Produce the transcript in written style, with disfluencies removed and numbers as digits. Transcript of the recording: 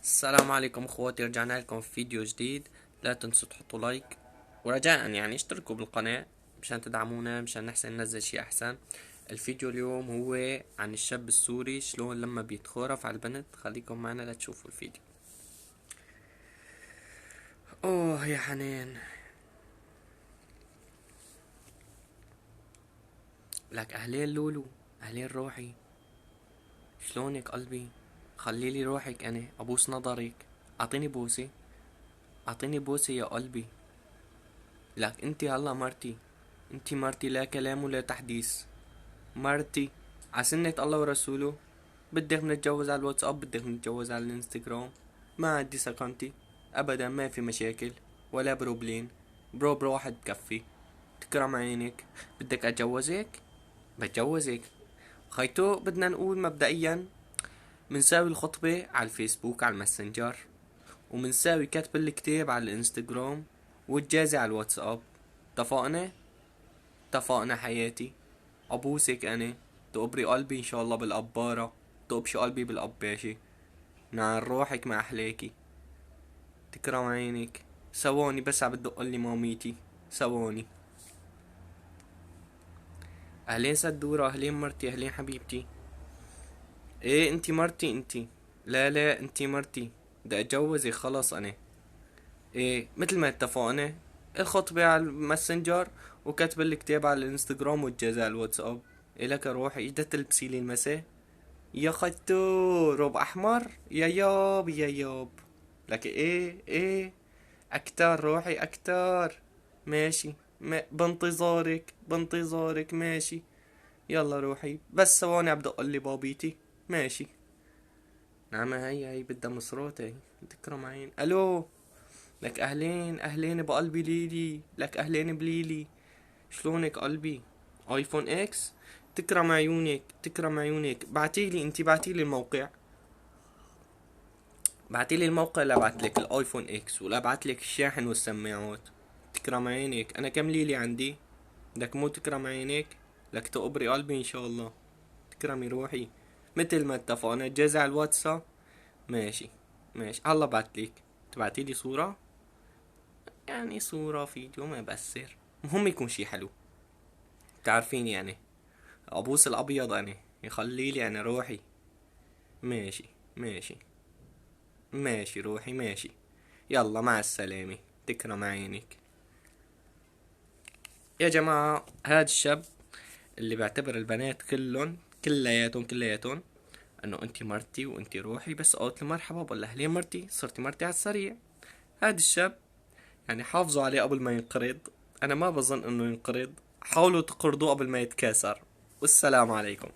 السلام عليكم اخواتي، رجعنا لكم في فيديو جديد. لا تنسوا تحطوا لايك، ورجاء يعني اشتركوا بالقناة مشان تدعمونا، مشان نحسن ننزل شي احسن. الفيديو اليوم هو عن الشاب السوري شلون لما بيتخورف على البنت. خليكم معنا لتشوفوا الفيديو. اوه يا حنين، لك اهلين لولو، اهلين روحي، شلونك قلبي؟ خليلي روحك، انا ابوس نظرك، اعطيني بوسي، اعطيني بوسي يا قلبي. لك انتي هلا مرتي، انتي مرتي، لا كلام ولا تحديث. مرتي عسنة الله ورسوله. بدك نتجوز على الواتساب، بدك نتجوز على الانستغرام، ما عندي سكنتي ابدا، ما في مشاكل ولا بروبلين. برو واحد بكفي. تكرم عينك. بدك اتجوزك؟ بتجوزك. خيتو بدنا نقول مبدئيا منساوي الخطبة على الفيسبوك على الماسنجر، ومنساوي كتب الكتاب على الانستغرام، والجازة على الواتساب. اتفقنا؟ اتفقنا حياتي. ابوسك انا، تقبري قلبي ان شاء الله بالقبارة، تقبشي قلبي بالقباشة. نعم روحك ما احلاكي. تكرم عينك. ثواني بس عم بتدقلي ماميتي، ثواني. اهلين سدورة، اهلين مرتي، اهلين حبيبتي. ايه انتي مرتي انتي؟ لا لا انتي مرتي، بدي اتجوزك خلص انا. ايه مثل ما اتفقنا، الخطبة على الماسنجر، وكتب الكتاب على الانستغرام، والجزاء على الواتساب. إلك روحي، ايش بدها تلبسي لي المساء؟ يا خيتو روب احمر، يا ياب يا ياب. لك ايه ايه، اكتر روحي اكتر. ماشي، ما بانتظارك بانتظارك، ماشي. يلا روحي، بس ثواني عم بدق لي بابيتي. ماشي. نعم، هي بدها مصروت، هي تكرم عين. الو. لك اهلين اهلين بقلبي ليلي، لك اهلين بليلي. شلونك قلبي؟ ايفون اكس. تكرم عيونك تكرم عيونك، بعتيلي انتي، بعتيلي الموقع. بعتيلي الموقع لابعتلك الايفون اكس، ولا ابعتلك الشاحن والسماعات. تكرم عينك، انا كم ليلي عندي. بدك مو تكرم عينك؟ لك تقبري قلبي ان شاء الله. تكرمي روحي. مثل ما اتفقنا، جزع الواتساب. ماشي. ماشي هلا بعتلك. تبعتيلي صورة، يعني صورة فيديو ما بأثر، مهم يكون شي حلو. تعرفين يعني، ابوس الابيض انا، يخليلي انا روحي. ماشي. ماشي. ماشي روحي ماشي. يلا مع السلامة. تكرم عينك. يا جماعة، هاد الشاب اللي بيعتبر البنات كلياتهم انه انتي مرتي وانتي روحي، بس قلت له مرحبا بقول له ليه مرتي، صرتي مرتي على السريع. هاد الشاب يعني حافظوا عليه قبل ما ينقرض. انا ما بظن انه ينقرض. حاولوا تقرضوه قبل ما يتكاثر. والسلام عليكم.